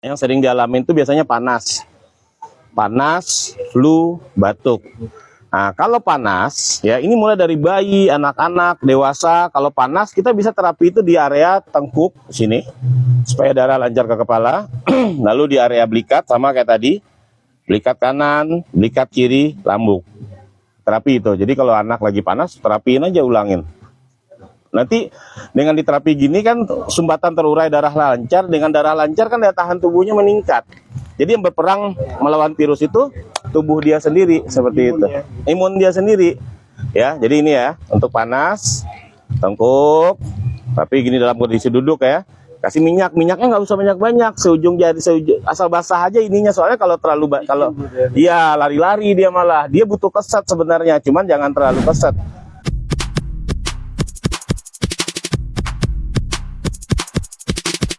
Yang sering dialamin itu biasanya panas, flu, batuk. Nah, kalau panas, ya ini mulai dari bayi, anak-anak, dewasa. Kalau panas, kita bisa terapi itu di area tengkuk sini, supaya darah lancar ke kepala. Lalu di area belikat sama kayak tadi, belikat kanan, belikat kiri, lambung. Terapi itu. Jadi kalau anak lagi panas, terapiin aja, ulangin. Nanti dengan diterapi gini kan sumbatan terurai, darah lancar. Dengan darah lancar kan daya tahan tubuhnya meningkat. Jadi yang berperang melawan virus itu tubuh dia sendiri, seperti itu. Imun dia sendiri. Ya, jadi ini ya, untuk panas, tengkuk, tapi gini dalam kondisi duduk ya. Kasih minyaknya nggak usah banyak-banyak, seujung jari, asal basah aja ininya. Soalnya kalau terlalu, kalau iya lari-lari dia malah, dia butuh kesat sebenarnya, cuman jangan terlalu kesat.